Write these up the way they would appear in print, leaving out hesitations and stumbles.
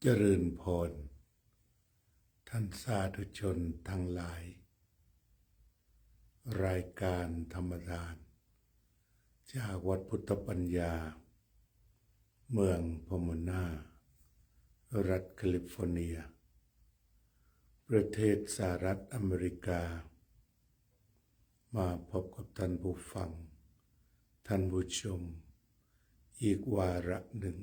เจริญพรท่านสาธุชนทั้งหลายรายการธรรมทานจากวัดพุทธปัญญาเมืองพมนารัฐแคลิฟอร์เนียประเทศสหรัฐอเมริกามาพบกับท่านผู้ฟังท่านผู้ชมอีกวาระหนึ่ง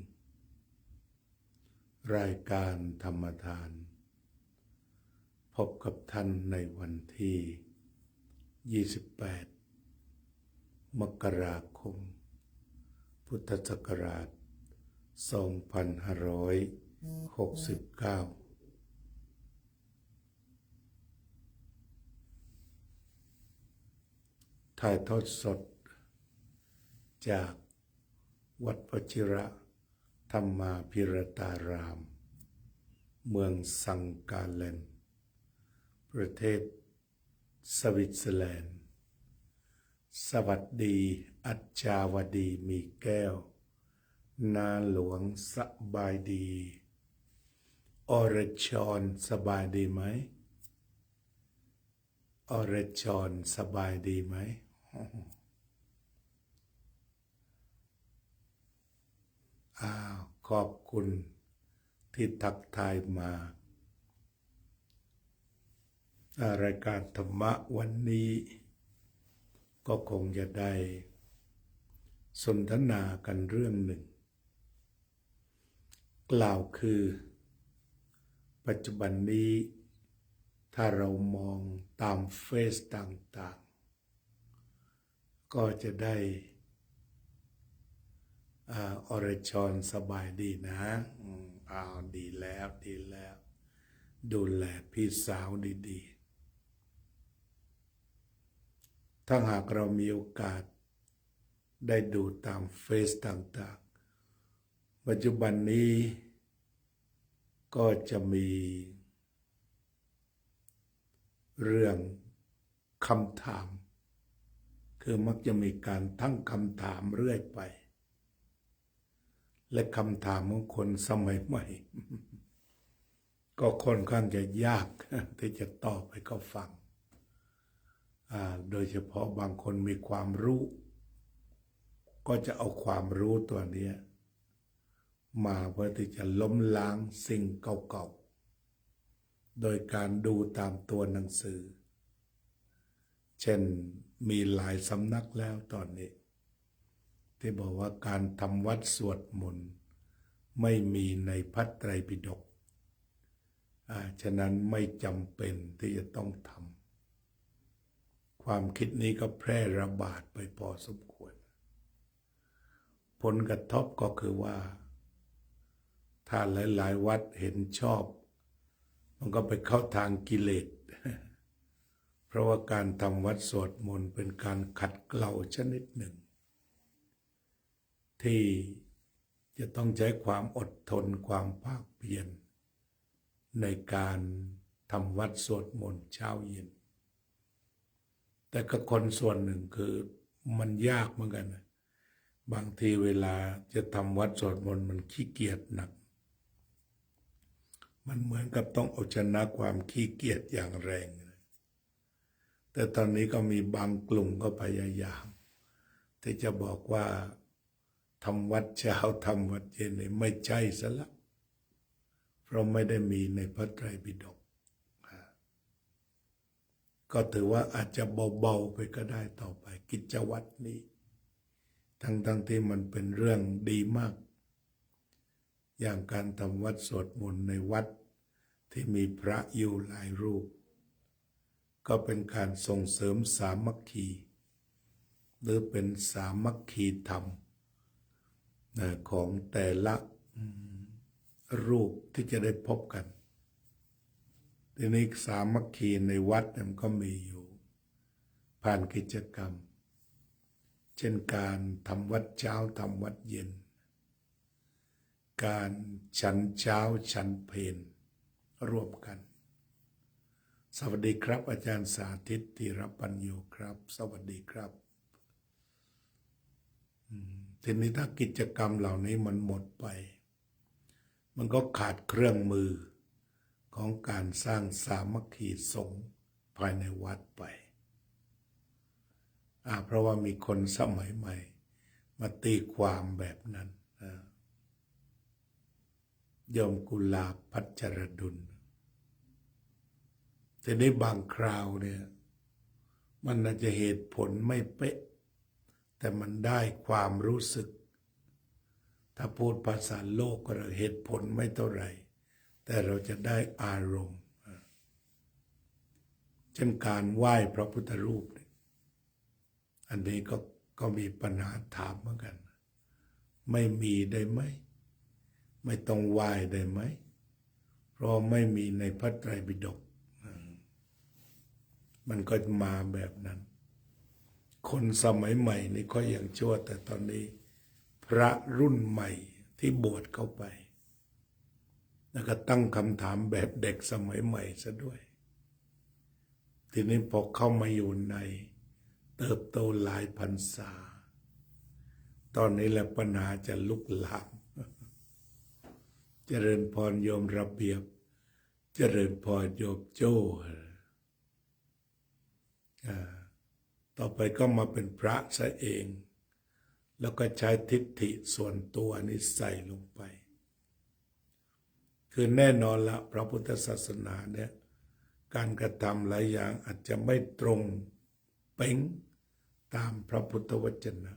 รายการธรรมทานพบกับท่านในวันที่28มกราคมพุทธศักราช2569ถ่ายทอดสดจากวัดวชิระธรรมาภิรตารามเมืองซังกาเลนประเทศสวิตเซอร์แลนด์สวัสดีอัจฉาวดีมีแก้วนาหลวงสบายดีอรชรสบายดีไหมอรชรสบายดีไหมขอบคุณที่ทักทายมารายการธรรมะวันนี้ก็คงจะได้สนทนากันเรื่องหนึ่งกล่าวคือปัจจุบันนี้ถ้าเรามองตามเฟซต่างๆก็จะได้อรชรสบายดีนะดีแล้วดูแลพี่สาวดีๆถ้าหากเรามีโอกาสได้ดูตามเฟซต่างๆปัจจุบันนี้ก็จะมีเรื่องคำถามคือมักจะมีการตั้งคำถามเรื่อยไปและคำถามของคนสมัยใหม่ก็ค่อนข้างจะยากที่จะตอบให้เขาฟังโดยเฉพาะบางคนมีความรู้ก็จะเอาความรู้ตัวนี้มาเพื่อที่จะล้มล้างสิ่งเก่าๆโดยการดูตามตัวหนังสือเช่นมีหลายสำนักแล้วตอนนี้ที่บอกว่าการทำวัดสวดมนต์ไม่มีในพระไตรปิฎกฉะนั้นไม่จำเป็นที่จะต้องทำความคิดนี้ก็แพร่ระบาดไปพอสมควรผลกระทบก็คือว่าถ้าหลายๆวัดเห็นชอบมันก็ไปเข้าทางกิเลสเพราะว่าการทำวัดสวดมนต์เป็นการขัดเกลาชนิดหนึ่งที่จะต้องใช้ความอดทนความภาคเพียรในการทำวัดสวดมนต์เช้าเย็นแต่ก็คนส่วนหนึ่งคือมันยากเหมือนกันนะบางทีเวลาจะทำวัดสวดมนต์มันขี้เกียจหนักมันเหมือนกับต้องเอาชนะความขี้เกียจอย่างแรงแต่ตอนนี้ก็มีบางกลุ่มก็พยายามที่จะบอกว่าทำวัดเช้าทำวัดเย็นนี่ไม่ใช่ซะละเพราะไม่ได้มีในพระไตรปิฎกก็ถือว่าอาจจะเบาๆไปก็ได้ต่อไปกิจวัตรนี้ทั้งที่มันเป็นเรื่องดีมากอย่างการทำวัดสวดมนต์ในวัดที่มีพระอยู่หลายรูปก็เป็นการส่งเสริมสามัคคีหรือเป็นสามัคคีธรรมของแต่ละรูปที่จะได้พบกันทีนี้สามัคคีในวัดมันก็มีอยู่ผ่านกิจกรรมเช่นการทำวัดเช้าทำวัดเย็นการฉันเช้าฉันเพลร่วมกันสวัสดีครับอาจารย์สาธิตธีรปัญโยครับสวัสดีครับทีนี้ถ้ากิจกรรมเหล่านี้มันหมดไป มันก็ขาดเครื่องมือของการสร้างสามัคคีสงฆ์ภายในวัดไปเพราะว่ามีคนสมัยใหม่มาตีความแบบนั้นโยมกุลาภ พัชรดุลทีนี้บางคราวเนี่ยมันอาจจะเหตุผลไม่เป๊ะแต่มันได้ความรู้สึกถ้าพูดภาษาโลกก็เหตุผลไม่เท่าไหร่แต่เราจะได้อารมณ์เช่นการไหว้พระพุทธรูปอันนี้ก็มีปัญหาถามเหมือนกันไม่มีได้ไหมไม่ต้องไหว้ได้ไหมเพราะไม่มีในพระไตรปิฎกมันก็มาแบบนั้นคนสมัยใหม่นี่ก็ยังชั่วแต่ตอนนี้พระรุ่นใหม่ที่บวชเข้าไปแล้วก็ตั้งคำถามแบบเด็กสมัยใหม่ซะด้วยทีนี้พอเข้ามาอยู่ในเติบโตหลายพรรษาตอนนี้แหละปัญหาจะลุกลามเจริญพรโยมระเบียบเจริญพรโยมโจ้ต่อไปก็มาเป็นพระซะเองแล้วก็ใช้ทิฏฐิส่วนตัวนี้ใส่ลงไปคือแน่นอนละพระพุทธศาสนาเนี่ยการกระทำหลายอย่างอาจจะไม่ตรงเป๊งตามพระพุทธวจนะ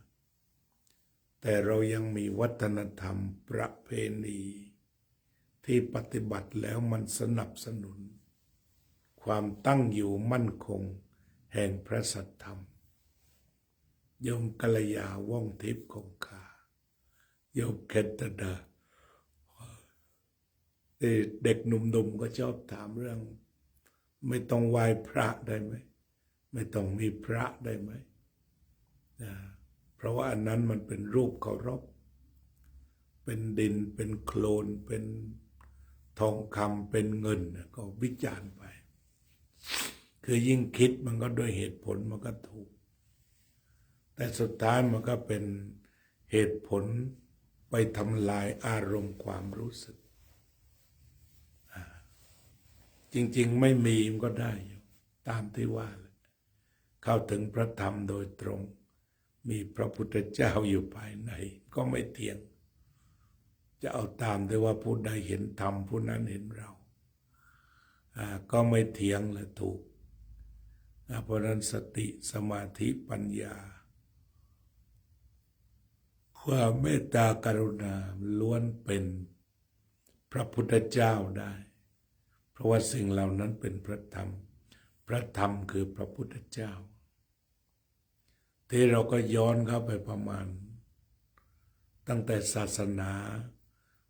แต่เรายังมีวัฒนธรรมประเพณีที่ปฏิบัติแล้วมันสนับสนุนความตั้งอยู่มั่นคงแห่งพระสัทธรรมโยมกัลยาว่องทิพย์คงคาโยมเคนตดาเด็กหนุ่มๆก็ชอบถามเรื่องไม่ต้องไหว้พระได้ไหมไม่ต้องมีพระได้ไหมเพราะว่าอันนั้นมันเป็นรูปเคารพเป็นดินเป็นโคลนเป็นทองคำเป็นเงินก็วิจารณ์ไปคือยิ่งคิดมันก็ด้วยเหตุผลมันก็ถูกแต่สุดท้ายมันก็เป็นเหตุผลไปทำลายอารมณ์ความรู้สึกจริงๆไม่มีมันก็ได้อยู่ตามที่ว่าเข้าถึงพระธรรมโดยตรงมีพระพุทธเจ้าอยู่ภายในก็ไม่เที่ยงจะเอาตามได้ว่าผู้ใดเห็นธรรมผู้นั้นเห็นเราก็ไม่เที่ยงและถูกเพราะนั้นสติสมาธิปัญญาความเมตตากรุณาล้วนเป็นพระพุทธเจ้าได้เพราะว่าสิ่งเหล่านั้นเป็นพระธรรมพระธรรมคือพระพุทธเจ้าที่เราก็ย้อนเข้าไปประมาณตั้งแต่ศาสนา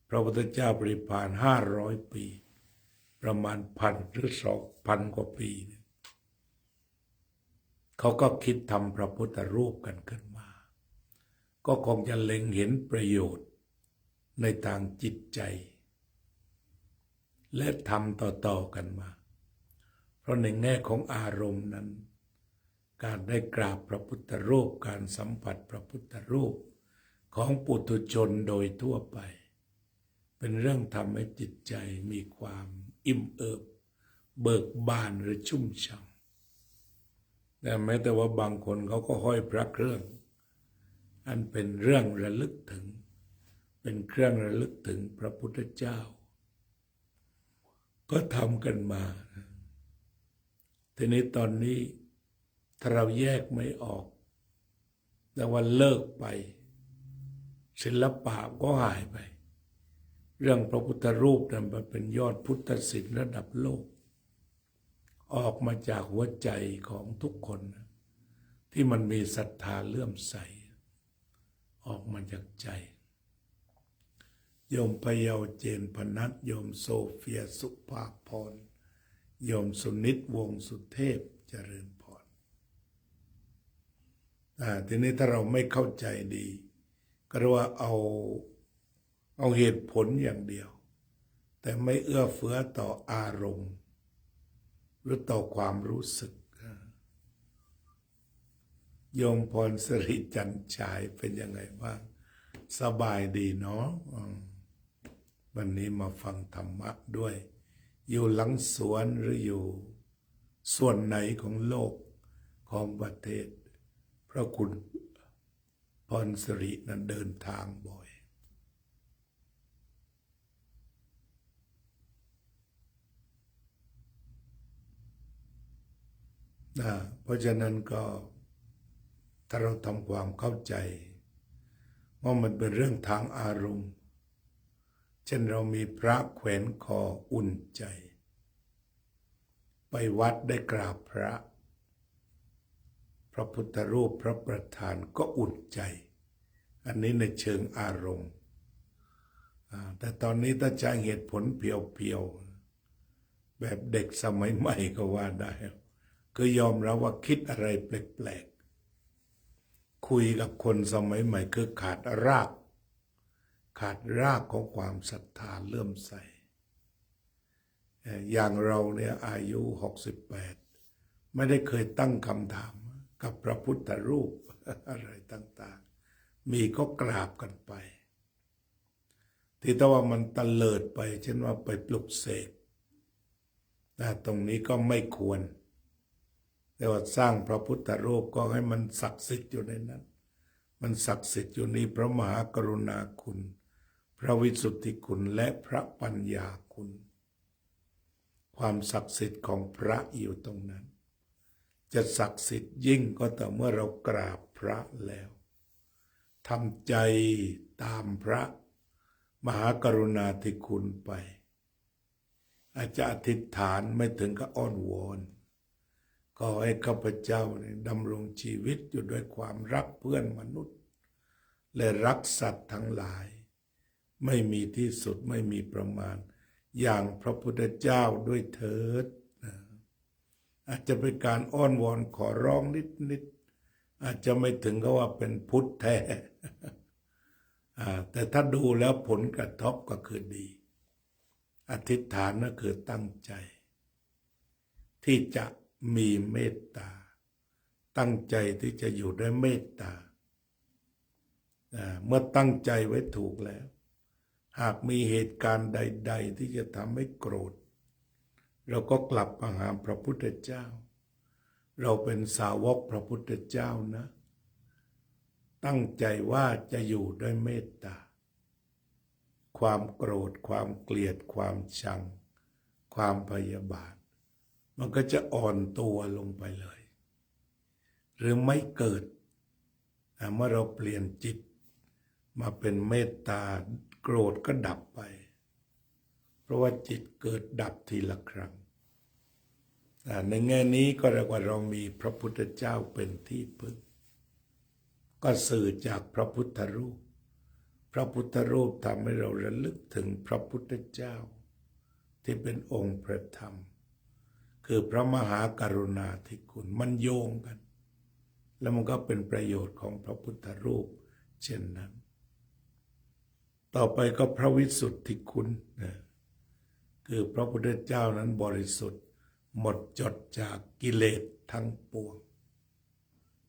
พระพุทธเจ้าปรินิพพาน500 ปีประมาณ1,000 หรือ 2,000 กว่าปีเขาก็คิดทำพระพุทธรูปกันขึ้นมาก็คงจะเล็งเห็นประโยชน์ในทางจิตใจและทำต่อๆกันมาเพราะในแง่ของอารมณ์นั้นการได้กราบพระพุทธรูปการสัมผัสพระพุทธรูปของปุถุชนโดยทั่วไปเป็นเรื่องทำให้จิตใจมีความอิ่มเอิบเบิกบานหรือชุ่มฉ่ำแต่แม้แต่ว่าบางคนเขาก็ห้อยพระเครื่องอันเป็นเรื่องระลึกถึงเป็นเครื่องระลึกถึงพระพุทธเจ้าก็ทำกันมาทีนี้ตอนนี้ถ้าเราแยกไม่ออกแต่ว่าเลิกไปศิลปะก็หายไปเรื่องพระพุทธรูปนั้นมันเป็นยอดพุทธศิลป์ระดับโลกออกมาจากหัวใจของทุกคนที่มันมีศรัทธาเลื่อมใสออกมาจากใจโยมพะเยาเจนพนัสโยมโซเฟียสุภาพรโยมสุนิตวงศ์สุเทพเจริญพรทีนี้ถ้าเราไม่เข้าใจดีก็เรียกว่าเอาเหตุผลอย่างเดียวแต่ไม่เอื้อเฟื้อต่ออารมณ์หรือต่อความรู้สึกโยมพรสิริจันทร์ฉายเป็นยังไงบ้างสบายดีเนาะบ วันนี้มาฟังธรรมะด้วยอยู่หลังสวนหรืออยู่ส่วนไหนของโลกของประเทศเพราะคุณพรสิรินั้นเดินทางบ่อยเพราะฉะนั้นก็ถ้าเราทำความเข้าใจว่ามันเป็นเรื่องทางอารมณ์เช่นเรามีพระแขวนคออุ่นใจไปวัดได้กราบพระพุทธรูปพระประธานก็อุ่นใจอันนี้ในเชิงอารมณ์แต่ตอนนี้ถ้าใช้เหตุผลเพียวๆแบบเด็กสมัยใหม่ก็ว่าได้คือยอมรับว่าคิดอะไรแปลกๆคุยกับคนสมัยใหม่คือขาดรากของความศรัทธาเลื่อมใสอย่างเราเนี่ยอายุ68ไม่ได้เคยตั้งคำถามกับพระพุทธรูปอะไรต่างๆมีก็กราบกันไปที่แต่ว่ามันตะเลิดไปเช่นว่าไปปลุกเสกตรงนี้ก็ไม่ควรแต่ว่าสร้างพระพุทธรูปก็ให้มันศักดิ์สิทธิ์อยู่ในนั้นมันศักดิ์สิทธิ์อยู่ในพระมหากรุณาคุณพระวิสุทธิคุณและพระปัญญาคุณความศักดิ์สิทธิ์ของพระอยู่ตรงนั้นจะศักดิ์สิทธิ์ยิ่งก็ต่อเมื่อเรากราบพระแล้วทำใจตามพระมหากรุณาธิคุณไปอาจจะอธิษฐานไม่ถึงกับอ้อนวอนขอให้ข้าพเจ้าดำรงชีวิตอยู่ด้วยความรักเพื่อนมนุษย์และรักสัตว์ทั้งหลายไม่มีที่สุดไม่มีประมาณอย่างพระพุทธเจ้าด้วยเถิดอาจจะเป็นการอ้อนวอนขอร้องนิดอาจจะไม่ถึงกับว่าเป็นพุทธแท้แต่ถ้าดูแล้วผลกระทบก็คือดีอธิษฐานก็คือตั้งใจที่จะมีเมตตาตั้งใจที่จะอยู่ด้วยเมตตาเมื่อตั้งใจไว้ถูกแล้วหากมีเหตุการณ์ใดๆที่จะทำให้โกรธเราก็กลับมาหาพระพุทธเจ้าเราเป็นสาวกพระพุทธเจ้านะตั้งใจว่าจะอยู่ด้วยเมตตาความโกรธความเกลียดความชังความพยาบาทมันก็จะอ่อนตัวลงไปเลยหรือไม่เกิดเมื่อเราเปลี่ยนจิตมาเป็นเมตตาโกรธก็ดับไปเพราะว่าจิตเกิดดับทีละครั้งในแง่นี้ก็เรียกว่าเรามีพระพุทธเจ้าเป็นที่พึ่งก็สื่อจากพระพุทธรูปพระพุทธรูปทำให้เราระลึกถึงพระพุทธเจ้าที่เป็นองค์พระธรรมคือพระมหากรุณาธิคุณมันโยงกันแล้วมันก็เป็นประโยชน์ของพระพุทธรูปเช่นนั้นต่อไปก็พระวิสุทธิคุณคือพระพุทธเจ้านั้นบริสุทธิ์หมดจดจากกิเลสทั้งปวง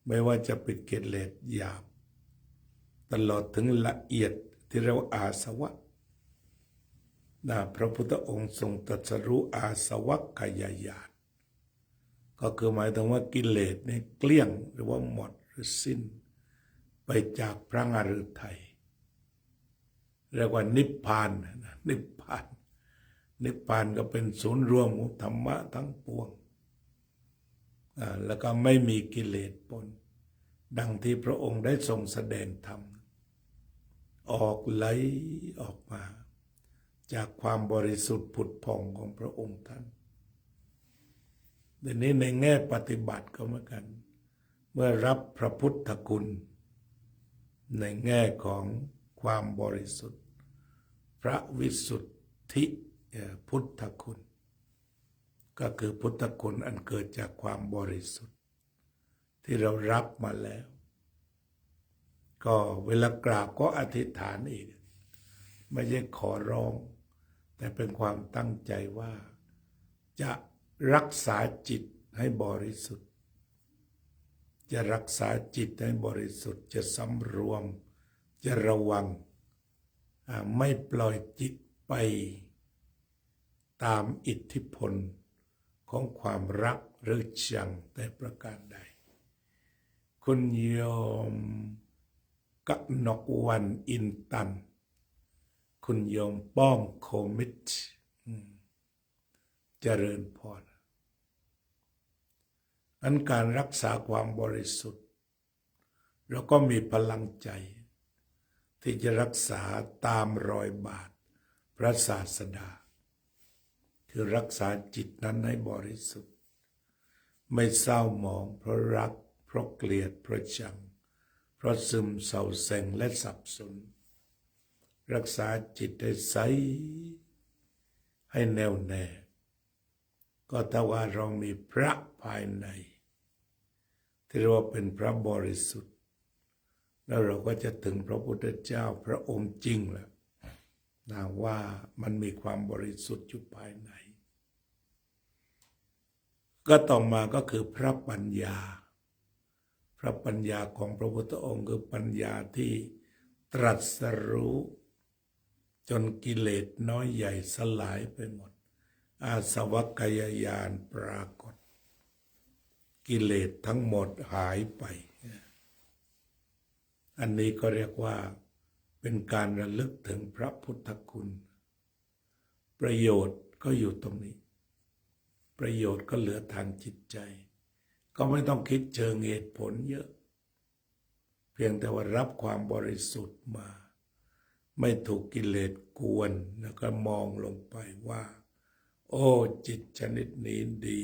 ไม่ว่าจะเป็นกิเลสหยาบตลอดถึงละเอียดที่เรียกว่าอาสวะพระพุทธองค์ทรงตรัสรู้อาสวัคคยญาณก็คือหมายถึงว่ากิเลสเนี่ยเกลี้ยงหรือว่าหมดหรือสิ้นไปจากพระนฤทัยเรียกว่านิพพานนิพพานก็เป็นศูนย์รวมของธรรมะทั้งปวงแล้วก็ไม่มีกิเลสปนดังที่พระองค์ได้ทรงแสดงธรรมออกไหลออกมาจากความบริสุทธิ์ผุดผ่องของพระองค์ท่านดังนี้ในแง่ปฏิบัติก็เหมือนกันเมื่อรับพระพุทธคุณในแง่ของความบริสุทธิ์พระวิสุทธิพุทธคุณก็คือพุทธคุณอันเกิดจากความบริสุทธิ์ที่เรารับมาแล้วก็เวลากราบก็อธิษฐานอีกไม่ใช่ขอร้องแต่เป็นความตั้งใจว่าจะรักษาจิตให้บริสุทธิ์จะรักษาจิตให้บริสุทธิ์จะสำรวมจะระวังไม่ปล่อยจิตไป ไปตามอิทธิพลของความรักหรือชังแต่ประการใดคุณโยมกนกวันอินตันคุณโยมป้องโคมิตเจริญพรอันการรักษาความบริสุทธิ์เราก็มีพลังใจที่จะรักษาตามรอยบาทพระศาสดาคือรักษาจิตนั้นให้บริสุทธิ์ไม่เศร้าหมองเพราะรักเพราะเกลียดเพราะชังเพราะซึมเศร้าเซ็งและสับสนรักษาจิตให้ใสให้แน่วแน่ก็ถ้าว่าเรามีพระภายในที่เรียกว่าเป็นพระบริสุทธิ์แล้วเราก็จะถึงพระพุทธเจ้าพระองค์จริงแล้วนะว่ามันมีความบริสุทธิ์อยู่ภายในก็ต่อมาก็คือพระปัญญาพระปัญญาของพระพุทธองค์คือปัญญาที่ตรัสรู้จนกิเลสน้อยใหญ่สลายไปหมดอาสวัคยายานปรากฏกิเลสทั้งหมดหายไปอันนี้ก็เรียกว่าเป็นการระลึกถึงพระพุทธคุณประโยชน์ก็อยู่ตรงนี้ประโยชน์ก็เหลือทางจิตใจก็ไม่ต้องคิดเชิงเหตุผลเยอะเพียงแต่ว่ารับความบริสุทธิ์มาไม่ถูกกิเลสกวนแล้วก็มองลงไปว่าโอ้จิตชนิดนี้ดี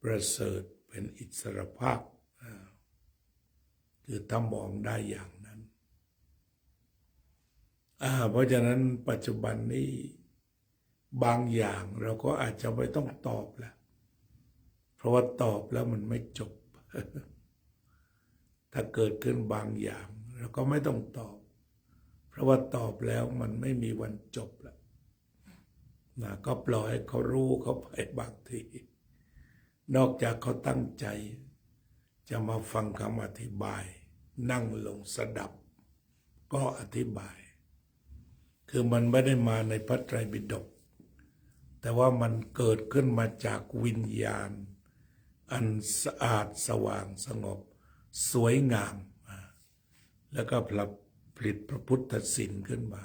ประเสริฐเป็นอิสรภาพคือถ้ามองได้อย่างนั้นเพราะฉะนั้นปัจจุบันนี้บางอย่างเราก็อาจจะไม่ต้องตอบแล้วเพราะว่าตอบแล้วมันไม่จบ ถ้าเกิดขึ้นบางอย่างเราก็ไม่ต้องตอบเพราะว่าตอบแล้วมันไม่มีวันจบแล้วนะก็ปล่อยให้เขารู้เขาไปบางทีนอกจากเขาตั้งใจจะมาฟังคำอธิบายนั่งลงสดับก็อธิบายคือมันไม่ได้มาในพระไตรปิฎกแต่ว่ามันเกิดขึ้นมาจากวิญญาณอันสะอาดสว่างสงบสวยงามแล้วก็ผลิตพระพุทธศิลป์ขึ้นมา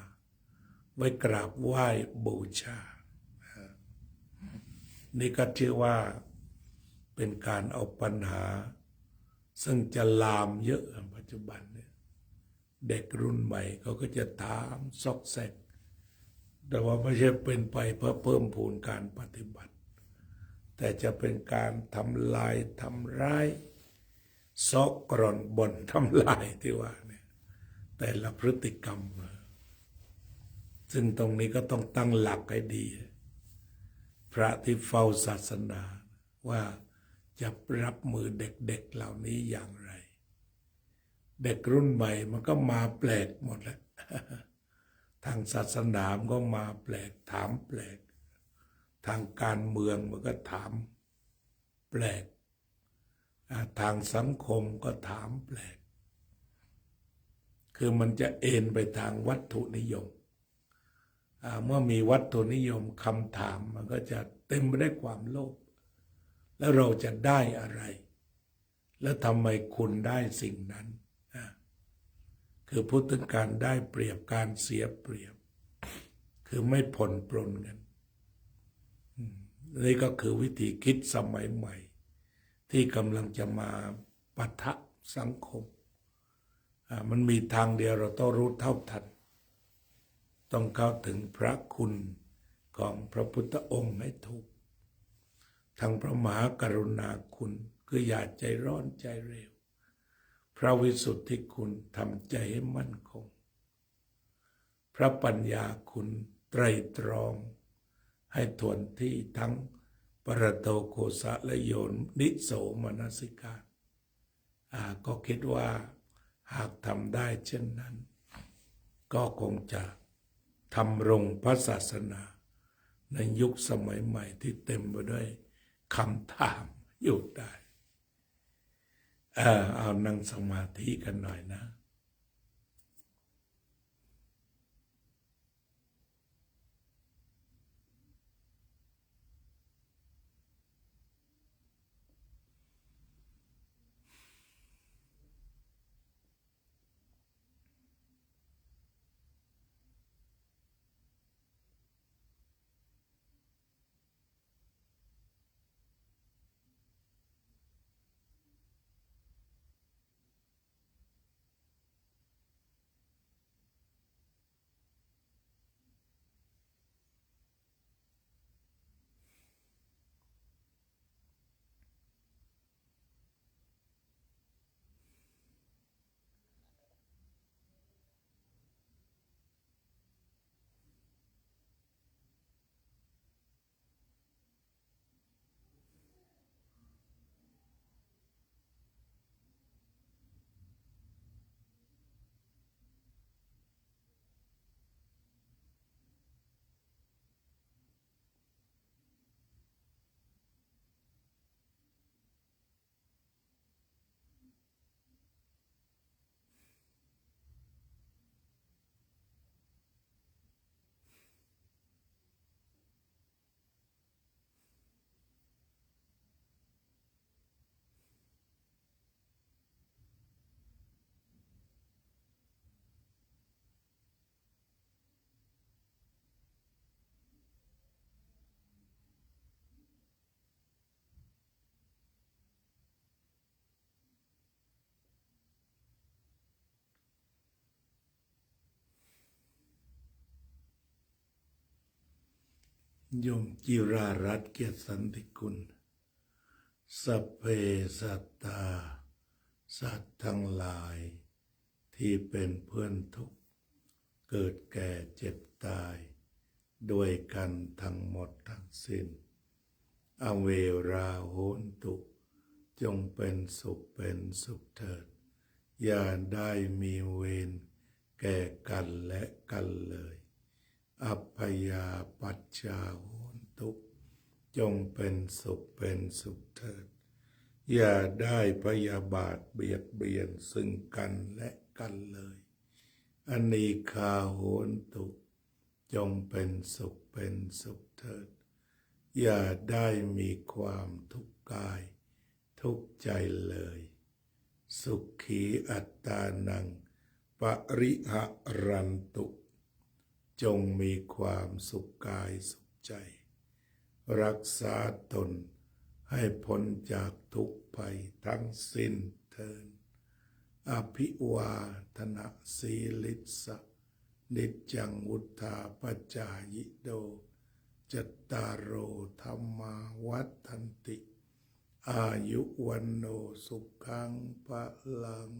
ไว้กราบไหว้บูชานี่ก็ชื่อว่าเป็นการเอาปัญหาซึ่งจะลามเยอะปัจจุบันเนี่ยเด็กรุ่นใหม่เขาก็จะถามซอกแซกแต่ว่าไม่ใช่เป็นไปเพื่อเพิ่มพูนการปฏิบัติแต่จะเป็นการทำลายทำร้ายซอกกร่อนบ่นทำลายที่ว่าเนี่ยแต่ละพฤติกรรมซึ่งตรงนี้ก็ต้องตั้งหลักให้ดีพระที่เฝ้าศาสนาว่าจะรับมือเด็กๆเหล่านี้อย่างไรเด็กรุ่นใหม่มันก็มาแปลกหมดแล้วทางศาสนามันก็มาแปลกถามแปลกทางการเมืองมันก็ถามแปลกทางสังคมก็ถามแปลกคือมันจะเอ็นไปทางวัตถุนิยมเมื่อมีวัตถุนิยมคำถามมันก็จะเต็มไปด้วยความโลภแล้วเราจะได้อะไรแล้วทำไมคุณได้สิ่งนั้นคือพูดถึงการได้เปรียบการเสียเปรียบคือไม่ผ่อนปรนกันนี่ก็คือวิธีคิดสมัยใหม่ที่กำลังจะมาปะทะสังคมมันมีทางเดียวเราต้องรู้เท่าทันต้องเข้าถึงพระคุณของพระพุทธองค์ให้ถูกทั้งพระมหากรุณาคุณคืออย่าใจร้อนใจเร็วพระวิสุทธิคุณทำใจให้มั่นคงพระปัญญาคุณไตรตรองให้ทวนที่ทั้งปรโตโคสะและโยนิโสมนสิการก็คิดว่าหากทำได้เช่นนั้นก็คงจะทำรงพระศาสนาในยุคสมัยใหม่ที่เต็มไปด้วยคำถามอยู่ได้เอานั่งสมาธิกันหน่อยนะ โยมจิรารัตน์เกียรติสันติกุลสัพเพสัตตาสัตว์ทั้งหลายที่เป็นเพื่อนทุกข์เกิดแก่เจ็บตายด้วยกันทั้งหมดทั้งสิ้นอเวราโหนตุจงเป็นสุขเถิดอย่าได้มีเวรแก่กันและกันเลยอัพยาปัชชาโหนตุจงเป็นสุขเถิดอย่าได้พยาบาทเบียดเบียนซึ่งกันและกันเลยอนีฆาโหนตุจงเป็นสุขเถิดอย่าได้มีความทุกข์กายทุกข์ใจเลยสุขีอัตตานังปริหะรันตุจงมีความสุขกายสุขใจรักษาตนให้พ้นจากทุกข์ภัยทั้งสิ้นเถิดอภิวาทนาสีลิสะนิจจังวุธาปจายิโดจัตตารโอธรรมาวัฏันติอายุวันโนสุขังพลัง